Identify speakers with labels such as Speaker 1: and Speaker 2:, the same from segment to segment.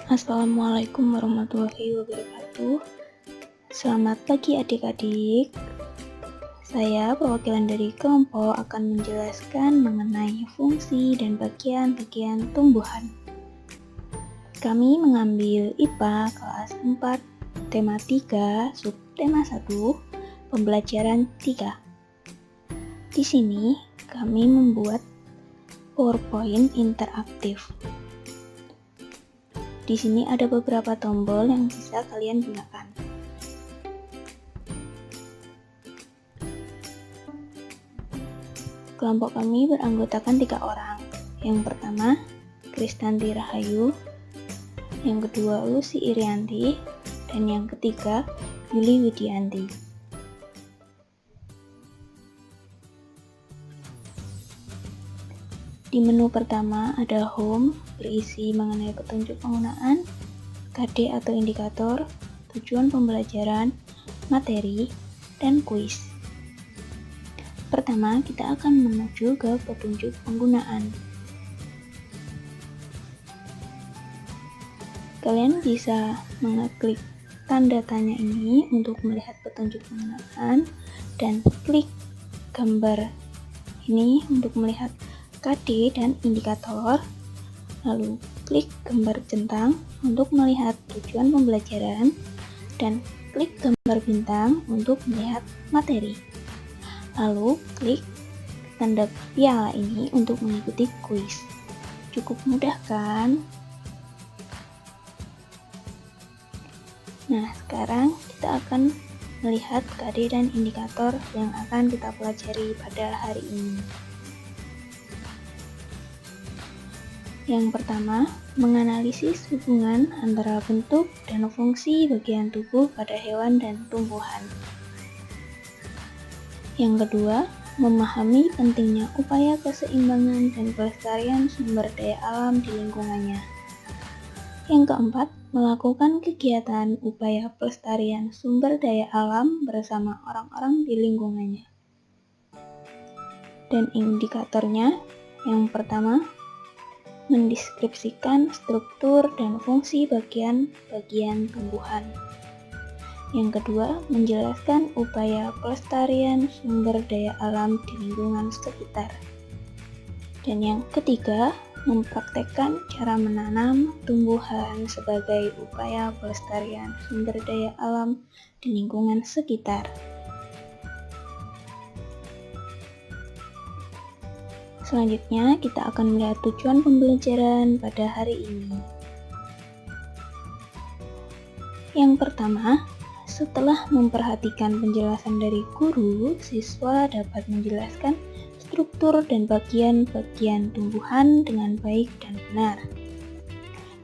Speaker 1: Assalamualaikum warahmatullahi wabarakatuh. Selamat pagi adik-adik. Saya perwakilan dari kelompok akan menjelaskan mengenai fungsi dan bagian-bagian tumbuhan. Kami mengambil IPA kelas 4, tema 3, subtema 1, pembelajaran 3. Di sini kami membuat PowerPoint interaktif. Di sini ada beberapa tombol yang bisa kalian gunakan. Kelompok kami beranggotakan 3 orang. Yang pertama, Kristanti Rahayu, yang kedua Lucy Irianti, dan yang ketiga Yuli Widianti. Di menu pertama ada Home, berisi mengenai petunjuk penggunaan, KD atau indikator, tujuan pembelajaran, materi, dan kuis. Pertama, kita akan menuju ke petunjuk penggunaan. Kalian bisa mengeklik tanda tanya ini untuk melihat petunjuk penggunaan dan klik gambar ini untuk melihat KD dan indikator, lalu klik gambar centang untuk melihat tujuan pembelajaran, dan klik gambar bintang untuk melihat materi. Lalu klik tanda piala ini untuk mengikuti kuis. Cukup mudah kan? Nah, sekarang kita akan melihat KD dan indikator yang akan kita pelajari pada hari ini. Yang pertama, menganalisis hubungan antara bentuk dan fungsi bagian tubuh pada hewan dan tumbuhan. Yang kedua, memahami pentingnya upaya keseimbangan dan pelestarian sumber daya alam di lingkungannya. Yang keempat, melakukan kegiatan upaya pelestarian sumber daya alam bersama orang-orang di lingkungannya. Dan indikatornya, yang pertama, mendeskripsikan struktur dan fungsi bagian-bagian tumbuhan. Yang kedua, menjelaskan upaya pelestarian sumber daya alam di lingkungan sekitar. Dan yang ketiga, mempraktekkan cara menanam tumbuhan sebagai upaya pelestarian sumber daya alam di lingkungan sekitar. Selanjutnya, kita akan melihat tujuan pembelajaran pada hari ini. Yang pertama, setelah memperhatikan penjelasan dari guru, siswa dapat menjelaskan struktur dan bagian-bagian tumbuhan dengan baik dan benar.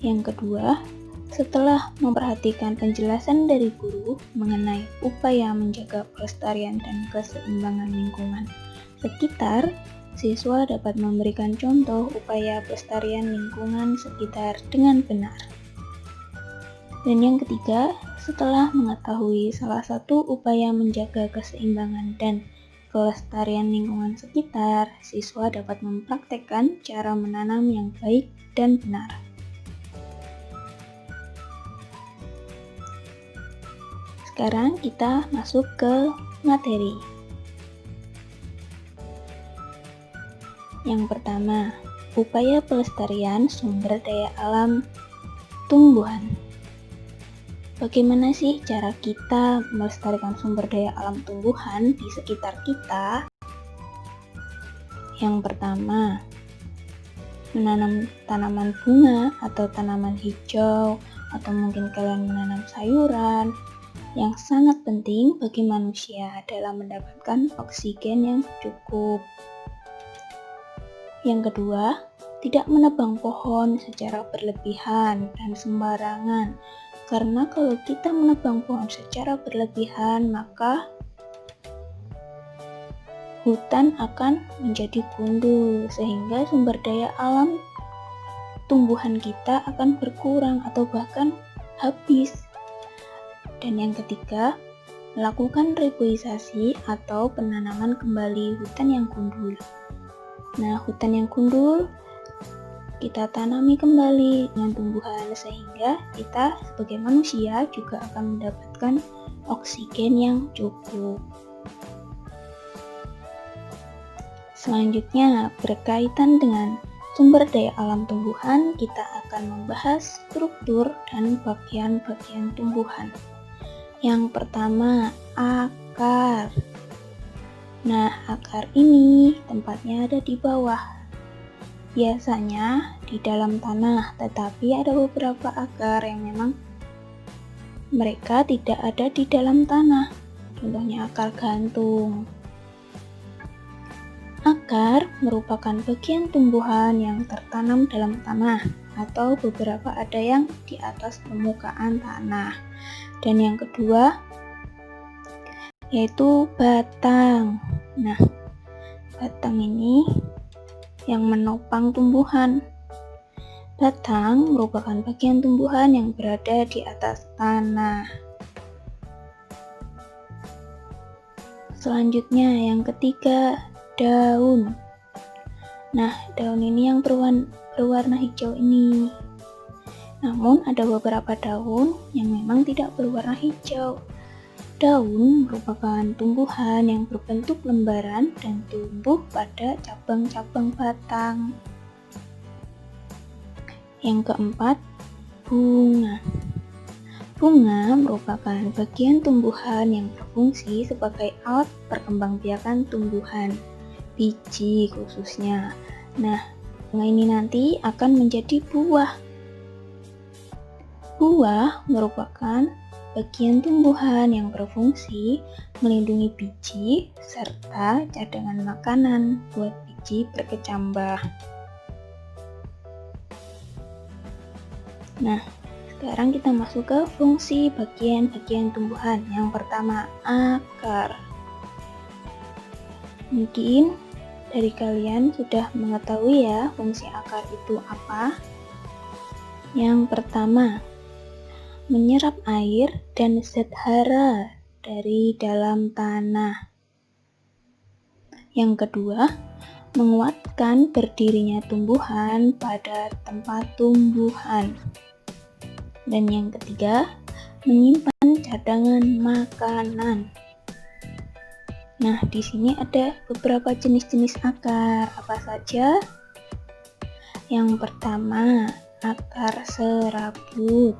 Speaker 1: Yang kedua, setelah memperhatikan penjelasan dari guru mengenai upaya menjaga pelestarian dan keseimbangan lingkungan sekitar, siswa dapat memberikan contoh upaya pelestarian lingkungan sekitar dengan benar. Dan yang ketiga, setelah mengetahui salah satu upaya menjaga keseimbangan dan kelestarian lingkungan sekitar, siswa dapat mempraktekkan cara menanam yang baik dan benar. Sekarang kita masuk ke materi. Yang pertama, upaya pelestarian sumber daya alam tumbuhan. Bagaimana sih cara kita melestarikan sumber daya alam tumbuhan di sekitar kita? Yang pertama, menanam tanaman bunga atau tanaman hijau, atau mungkin kalian menanam sayuran yang sangat penting bagi manusia dalam mendapatkan oksigen yang cukup. Yang kedua, tidak menebang pohon secara berlebihan dan sembarangan, karena kalau kita menebang pohon secara berlebihan, maka hutan akan menjadi gundul, sehingga sumber daya alam tumbuhan kita akan berkurang atau bahkan habis. Dan yang ketiga, melakukan reboisasi atau penanaman kembali hutan yang gundul. Nah, hutan yang gundul kita tanami kembali dengan tumbuhan sehingga kita sebagai manusia juga akan mendapatkan oksigen yang cukup. Selanjutnya, berkaitan dengan sumber daya alam tumbuhan, kita akan membahas struktur dan bagian-bagian tumbuhan. Yang pertama, akar. Nah, akar ini tempatnya ada di bawah. Biasanya di dalam tanah, tetapi ada beberapa akar yang memang mereka tidak ada di dalam tanah. Contohnya akar gantung. Akar merupakan bagian tumbuhan yang tertanam dalam tanah atau beberapa ada yang di atas permukaan tanah. Dan yang kedua yaitu batang. Nah, batang ini yang menopang tumbuhan. Batang merupakan bagian tumbuhan yang berada di atas tanah. Selanjutnya yang ketiga, daun. Nah, daun ini yang berwarna hijau ini. Namun ada beberapa daun yang memang tidak berwarna hijau. Daun merupakan tumbuhan yang berbentuk lembaran dan tumbuh pada cabang-cabang batang. Yang keempat, bunga. Bunga merupakan bagian tumbuhan yang berfungsi sebagai alat perkembangbiakan tumbuhan, biji khususnya. Nah, bunga ini nanti akan menjadi buah. Buah merupakan bagian tumbuhan yang berfungsi melindungi biji serta cadangan makanan buat biji berkecambah. Nah, sekarang kita masuk ke fungsi bagian-bagian tumbuhan. Yang pertama, akar. Mungkin dari kalian sudah mengetahui ya fungsi akar itu apa. Yang pertama, menyerap air dan zat hara dari dalam tanah. Yang kedua, menguatkan berdirinya tumbuhan pada tempat tumbuhan. Dan yang ketiga, menyimpan cadangan makanan. Nah, di sini ada beberapa jenis-jenis akar. Apa saja? Yang pertama, akar serabut.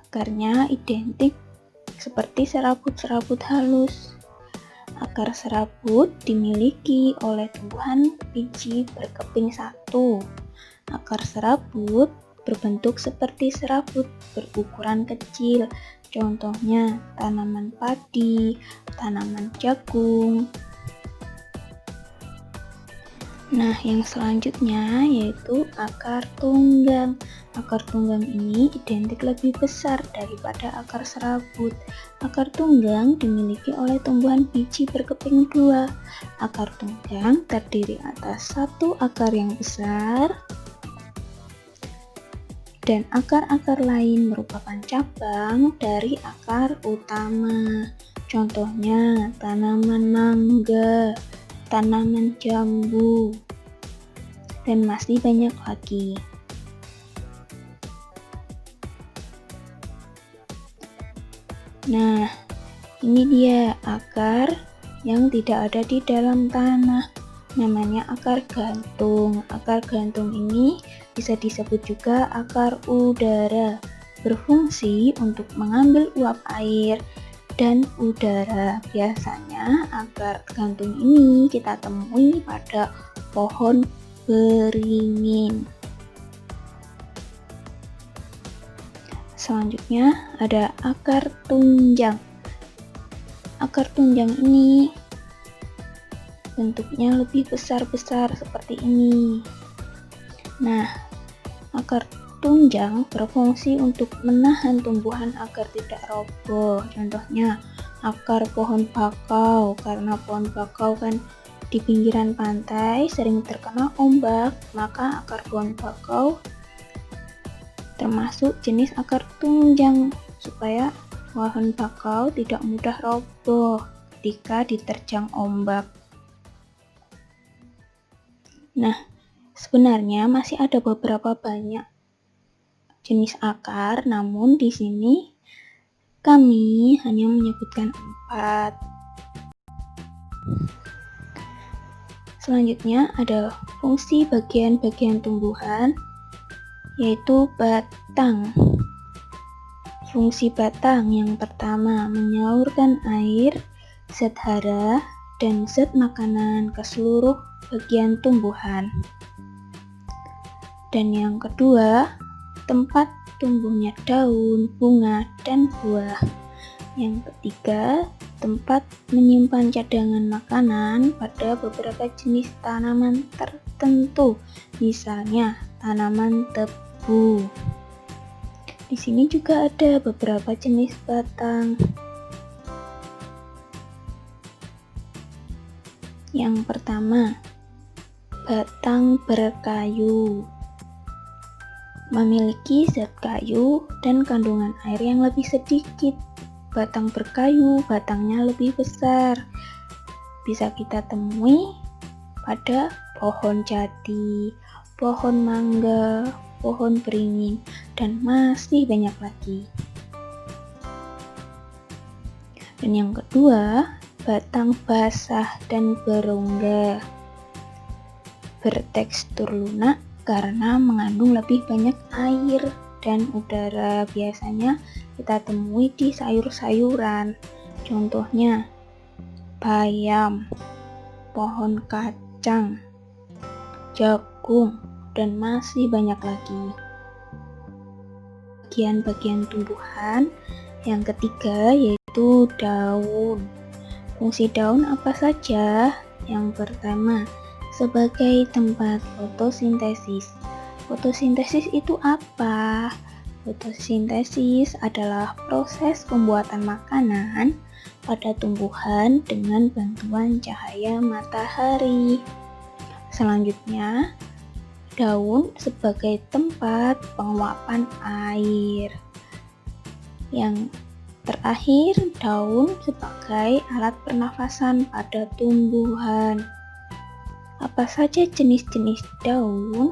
Speaker 1: Akarnya identik seperti serabut-serabut halus. Akar serabut dimiliki oleh tumbuhan biji berkeping satu. Akar serabut berbentuk seperti serabut berukuran kecil. Contohnya tanaman padi, tanaman jagung. Nah, yang selanjutnya yaitu akar tunggang. Akar tunggang ini identik lebih besar daripada akar serabut. Akar tunggang dimiliki oleh tumbuhan biji berkeping dua. Akar tunggang terdiri atas satu akar yang besar dan akar-akar lain merupakan cabang dari akar utama. Contohnya tanaman mangga, tanaman jambu, dan masih banyak lagi. Nah, ini dia akar yang tidak ada di dalam tanah. Namanya akar gantung. Akar gantung ini bisa disebut juga akar udara. Berfungsi untuk mengambil uap air dan udara. Biasanya akar gantung ini kita temui pada pohon beringin. Selanjutnya ada akar tunjang. Akar tunjang ini bentuknya lebih besar-besar seperti ini. Nah, akar tunjang berfungsi untuk menahan tumbuhan agar tidak roboh. Contohnya akar pohon bakau, karena pohon bakau kan di pinggiran pantai sering terkena ombak, maka akar pohon bakau termasuk jenis akar tunjang supaya pohon bakau tidak mudah roboh ketika diterjang ombak. Nah, Sebenarnya masih ada beberapa banyak jenis akar, namun di sini kami hanya menyebutkan 4. Selanjutnya ada fungsi bagian-bagian tumbuhan, yaitu batang. Fungsi batang yang pertama menyalurkan air, zat hara, dan zat makanan ke seluruh bagian tumbuhan. Dan yang kedua, tempat tumbuhnya daun, bunga, dan buah. Yang ketiga, tempat menyimpan cadangan makanan pada beberapa jenis tanaman tertentu, misalnya tanaman tebu. Di sini juga ada beberapa jenis batang. Yang pertama, batang berkayu. Memiliki zat kayu dan kandungan air yang lebih sedikit. Batang berkayu, batangnya lebih besar. Bisa kita temui pada pohon jati, pohon mangga, pohon beringin, dan masih banyak lagi. Dan yang kedua, batang basah dan berongga. Bertekstur lunak karena mengandung lebih banyak air dan udara. Biasanya kita temui di sayur-sayuran. Contohnya bayam, pohon kacang, jagung, dan masih banyak lagi. Bagian-bagian tumbuhan yang ketiga yaitu daun. Fungsi daun apa saja? Yang pertama, sebagai tempat fotosintesis. Fotosintesis itu apa? Fotosintesis adalah proses pembuatan makanan pada tumbuhan dengan bantuan cahaya matahari. Selanjutnya, daun sebagai tempat penguapan air. Yang terakhir, daun sebagai alat pernafasan pada tumbuhan. Apa saja jenis-jenis daun?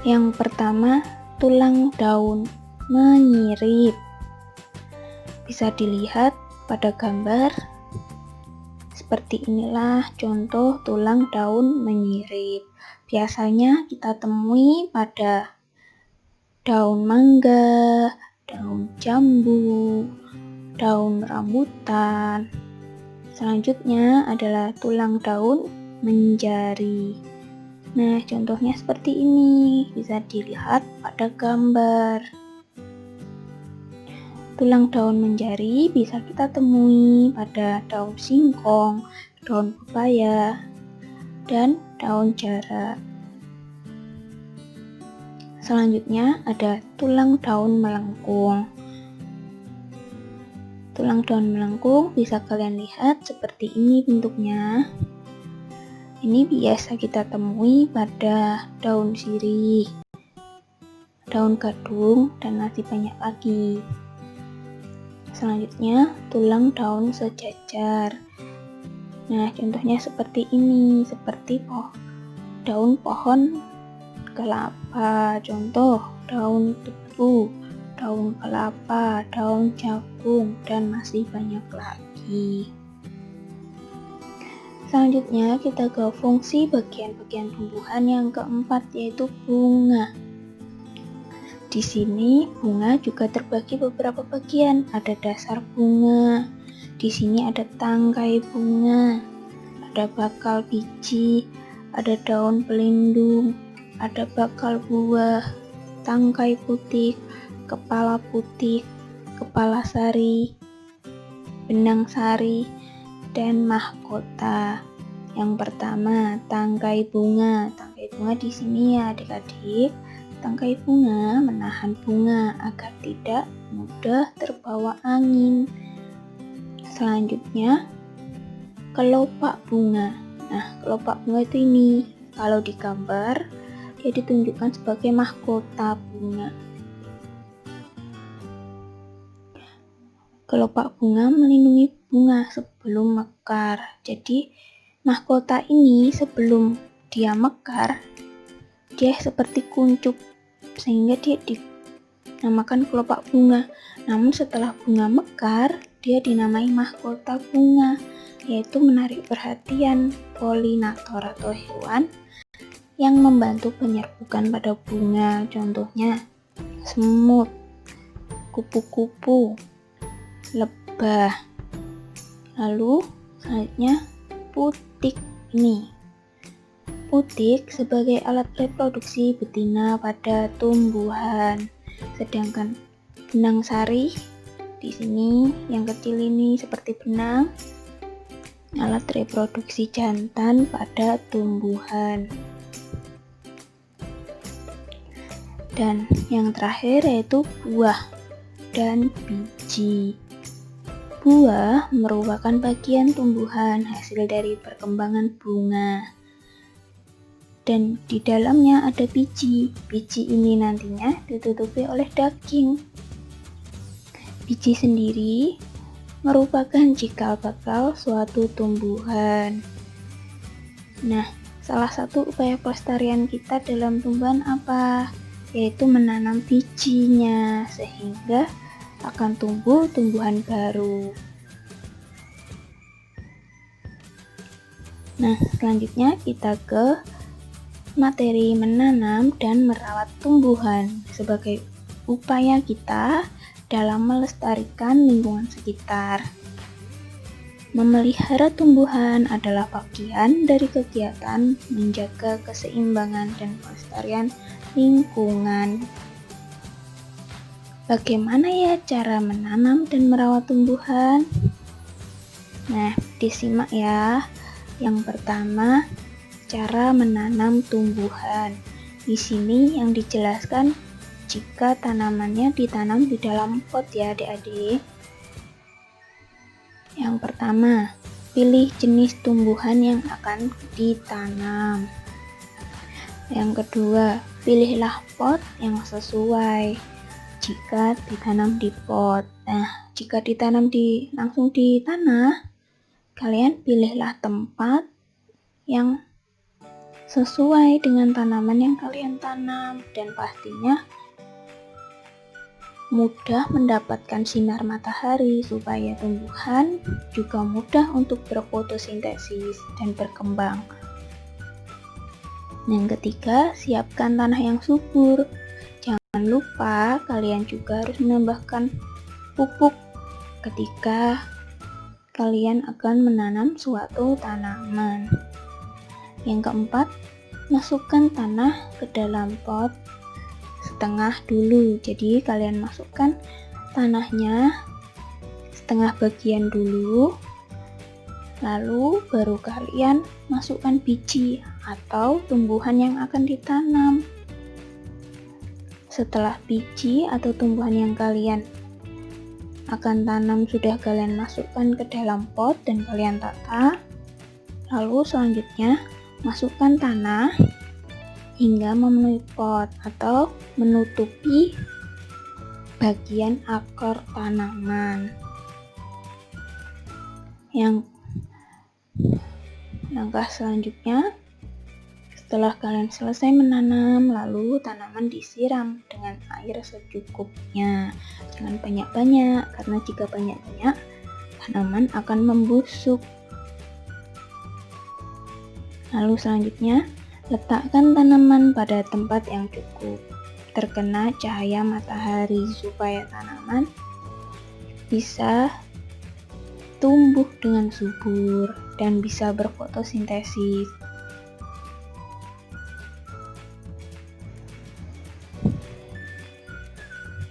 Speaker 1: Yang pertama, tulang daun menyirip. Bisa dilihat pada gambar. Seperti inilah contoh tulang daun menyirip. Biasanya kita temui pada daun mangga, daun jambu, daun rambutan. Selanjutnya adalah tulang daun menjari. Nah, contohnya seperti ini, bisa dilihat pada gambar. Tulang daun menjari bisa kita temui pada daun singkong, daun pepaya, dan daun jarak. Selanjutnya ada tulang daun melengkung. Tulang daun melengkung bisa kalian lihat seperti ini bentuknya. Ini biasa kita temui pada daun sirih, daun gadung, dan masih banyak lagi. Selanjutnya, tulang daun sejajar. Nah, contohnya seperti ini, seperti daun pohon kelapa. Contoh, daun tebu, daun kelapa, daun jagung, dan masih banyak lagi. Selanjutnya kita ke fungsi bagian-bagian tumbuhan yang keempat, yaitu bunga. Di sini bunga juga terbagi beberapa bagian. Ada dasar bunga, di sini ada tangkai bunga, ada bakal biji, ada daun pelindung, ada bakal buah, tangkai putih, kepala sari, benang sari, dan mahkota. Yang pertama, tangkai bunga. Tangkai bunga di sini ya adik-adik. Tangkai bunga menahan bunga agar tidak mudah terbawa angin. Selanjutnya, kelopak bunga. Nah, kelopak bunga itu ini. Kalau di gambar, dia ditunjukkan sebagai mahkota bunga. Kelopak bunga melindungi bunga sebelum mekar. Jadi, mahkota ini sebelum dia mekar, dia seperti kuncup sehingga dia dinamakan kelopak bunga. Namun setelah bunga mekar, dia dinamai mahkota bunga, yaitu menarik perhatian polinator atau hewan yang membantu penyerbukan pada bunga. Contohnya semut, kupu-kupu, lebah. Lalu selanjutnya putik ini. Putik sebagai alat reproduksi betina pada tumbuhan. Sedangkan benang sari di sini yang kecil ini seperti benang, alat reproduksi jantan pada tumbuhan. Dan yang terakhir yaitu buah dan biji. Buah merupakan bagian tumbuhan hasil dari perkembangan bunga. Dan di dalamnya ada biji. Biji ini nantinya ditutupi oleh daging. Biji sendiri merupakan cikal bakal suatu tumbuhan. Nah, salah satu upaya pelestarian kita dalam tumbuhan apa? Yaitu menanam bijinya, sehingga akan tumbuh tumbuhan baru. Nah, selanjutnya kita ke materi menanam dan merawat tumbuhan sebagai upaya kita dalam melestarikan lingkungan sekitar. Memelihara tumbuhan adalah bagian dari kegiatan menjaga keseimbangan dan pelestarian lingkungan. Bagaimana ya cara menanam dan merawat tumbuhan? Nah, disimak ya. Yang pertama, cara menanam tumbuhan. Di sini yang dijelaskan jika tanamannya ditanam di dalam pot ya adik-adik. Yang pertama, pilih jenis tumbuhan yang akan ditanam. Yang kedua, pilihlah pot yang sesuai jika ditanam di pot. Nah, jika ditanam langsung di tanah, kalian pilihlah tempat yang sesuai dengan tanaman yang kalian tanam dan pastinya mudah mendapatkan sinar matahari supaya tumbuhan juga mudah untuk berfotosintesis dan berkembang. Yang ketiga, siapkan tanah yang subur. Jangan lupa kalian juga harus menambahkan pupuk ketika kalian akan menanam suatu tanaman. Yang keempat, masukkan tanah ke dalam pot setengah dulu. Jadi kalian masukkan tanahnya setengah bagian dulu, lalu baru kalian masukkan biji atau tumbuhan yang akan ditanam. Setelah biji atau tumbuhan yang kalian akan tanam sudah kalian masukkan ke dalam pot dan kalian tata, lalu selanjutnya masukkan tanah hingga memenuhi pot atau menutupi bagian akar tanaman. Yang langkah selanjutnya, setelah kalian selesai menanam, lalu tanaman disiram dengan air secukupnya. Jangan banyak-banyak, karena jika banyak-banyak, tanaman akan membusuk. Lalu selanjutnya, letakkan tanaman pada tempat yang cukup terkena cahaya matahari supaya tanaman bisa tumbuh dengan subur dan bisa berfotosintesis.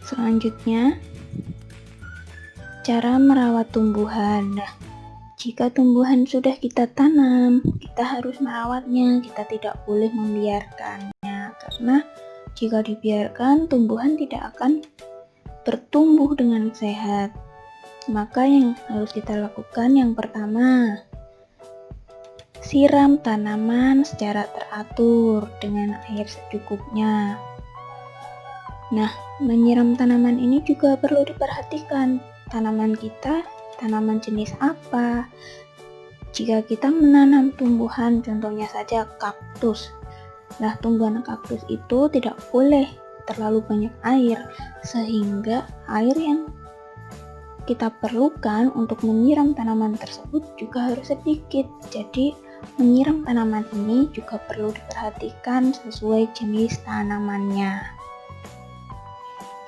Speaker 1: Selanjutnya, cara merawat tumbuhan. Nah, jika tumbuhan sudah kita tanam, kita harus merawatnya, kita tidak boleh membiarkannya, karena jika dibiarkan, tumbuhan tidak akan bertumbuh dengan sehat. Maka yang harus kita lakukan yang pertama, siram tanaman secara teratur dengan air secukupnya. Nah, menyiram tanaman ini juga perlu diperhatikan. Tanaman kita, tanaman jenis apa? Jika kita menanam tumbuhan, contohnya saja kaktus. Nah, tumbuhan kaktus itu tidak boleh terlalu banyak air, sehingga air yang kita perlukan untuk menyiram tanaman tersebut juga harus sedikit. Jadi, menyiram tanaman ini juga perlu diperhatikan sesuai jenis tanamannya.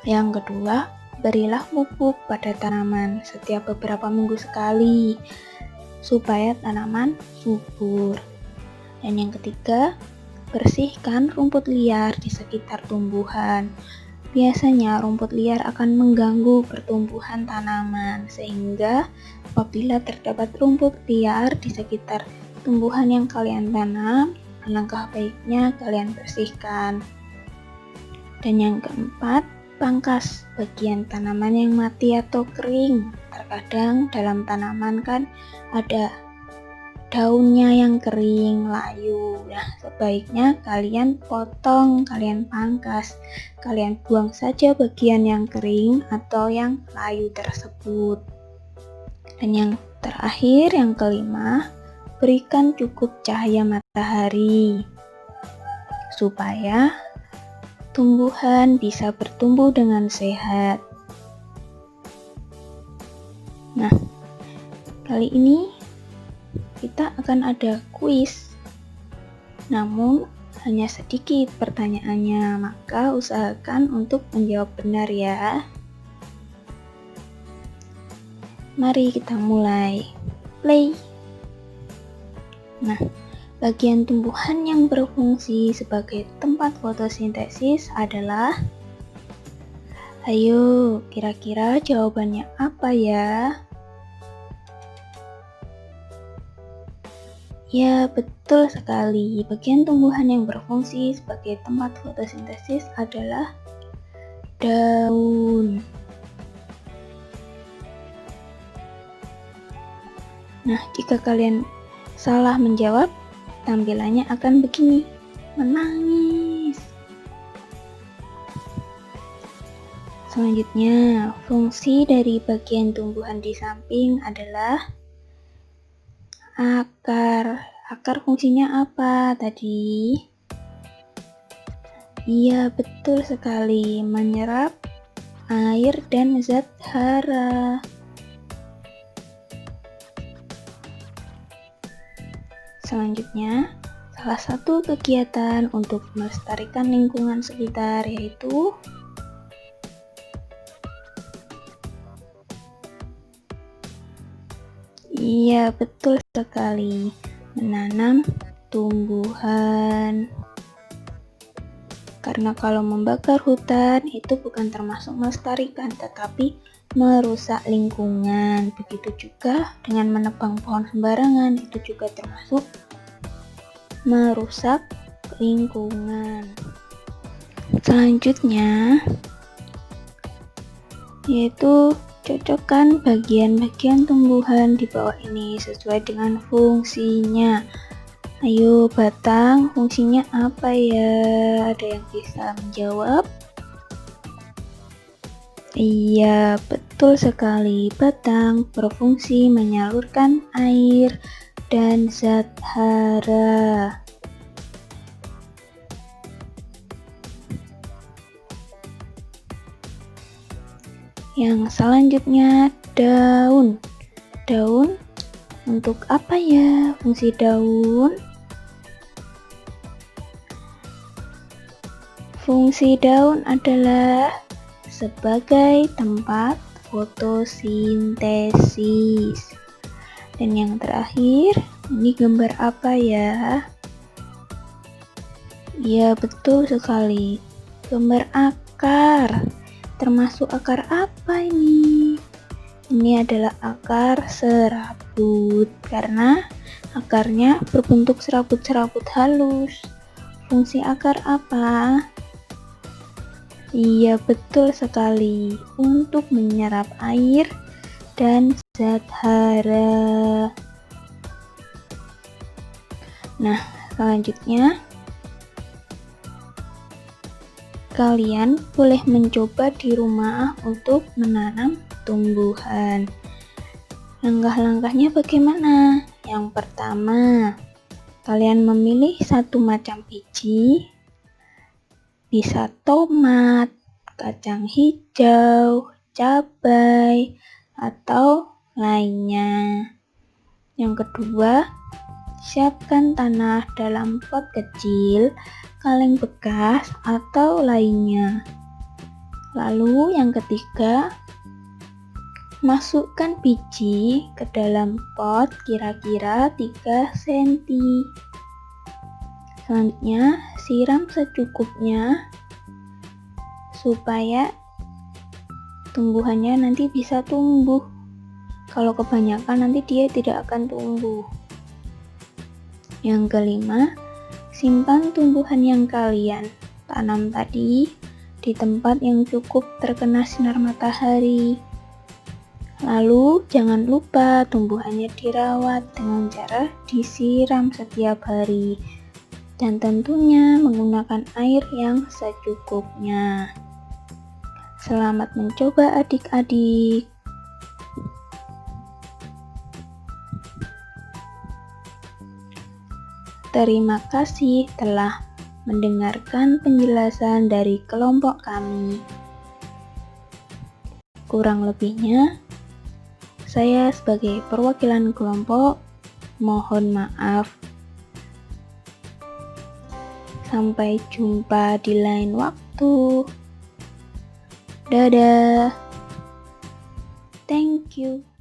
Speaker 1: Yang kedua, berilah pupuk pada tanaman setiap beberapa minggu sekali supaya tanaman subur. Dan yang ketiga, bersihkan rumput liar di sekitar tumbuhan. Biasanya rumput liar akan mengganggu pertumbuhan tanaman, sehingga apabila terdapat rumput liar di sekitar tumbuhan yang kalian tanam, alangkah baiknya kalian bersihkan. Dan yang keempat, pangkas bagian tanaman yang mati atau kering. Terkadang dalam tanaman kan ada daunnya yang kering, layu. Nah, sebaiknya kalian potong, kalian pangkas, kalian buang saja bagian yang kering atau yang layu tersebut. Dan yang terakhir, yang kelima, berikan cukup cahaya matahari supaya tumbuhan bisa bertumbuh dengan sehat. Nah, kali ini kita akan ada kuis, namun hanya sedikit pertanyaannya, maka usahakan untuk menjawab benar ya. Mari kita mulai. Play. Nah, bagian tumbuhan yang berfungsi sebagai tempat fotosintesis adalah, ayo kira-kira jawabannya apa ya? Ya, betul sekali. Bagian tumbuhan yang berfungsi sebagai tempat fotosintesis adalah daun. Nah, jika kalian salah menjawab, tampilannya akan begini, menangis. Selanjutnya, fungsi dari bagian tumbuhan di samping adalah akar. Akar fungsinya apa tadi? Iya, betul sekali, menyerap air dan zat hara. Selanjutnya, salah satu kegiatan untuk melestarikan lingkungan sekitar yaitu iya, betul sekali, menanam tumbuhan. Karena kalau membakar hutan itu bukan termasuk melestarikan, tetapi merusak lingkungan. Begitu juga dengan menebang pohon sembarangan, itu juga termasuk merusak lingkungan. Selanjutnya yaitu cocokkan bagian-bagian tumbuhan di bawah ini sesuai dengan fungsinya. Ayo batang, fungsinya apa ya? Ada yang bisa menjawab? Iya, betul sekali. Batang berfungsi menyalurkan air dan zat hara. Yang selanjutnya, daun. Daun untuk apa ya fungsi daun? Fungsi daun adalah sebagai tempat fotosintesis. Dan yang terakhir, ini gambar apa ya? Ya, betul sekali. Gambar akar. Termasuk akar apa ini? Ini adalah akar serabut karena akarnya berbentuk serabut-serabut halus. Fungsi akar apa? Iya, betul sekali, untuk menyerap air dan zat hara. Nah, selanjutnya kalian boleh mencoba di rumah untuk menanam tumbuhan. Langkah-langkahnya bagaimana? Yang pertama, kalian memilih satu macam biji, bisa tomat, kacang hijau, cabai, atau lainnya. Yang kedua, siapkan tanah dalam pot kecil, kaleng bekas, atau lainnya. Lalu yang ketiga, masukkan biji ke dalam pot kira-kira 3 cm. Selanjutnya, siram secukupnya supaya tumbuhannya nanti bisa tumbuh. Kalau kebanyakan nanti dia tidak akan tumbuh. Yang kelima, simpan tumbuhan yang kalian tanam tadi di tempat yang cukup terkena sinar matahari. Lalu jangan lupa tumbuhannya dirawat dengan cara disiram setiap hari. Dan tentunya menggunakan air yang secukupnya. Selamat mencoba adik-adik. Terima kasih telah mendengarkan penjelasan dari kelompok kami. Kurang lebihnya, saya sebagai perwakilan kelompok mohon maaf. Sampai jumpa di lain waktu. Dadah. Thank you.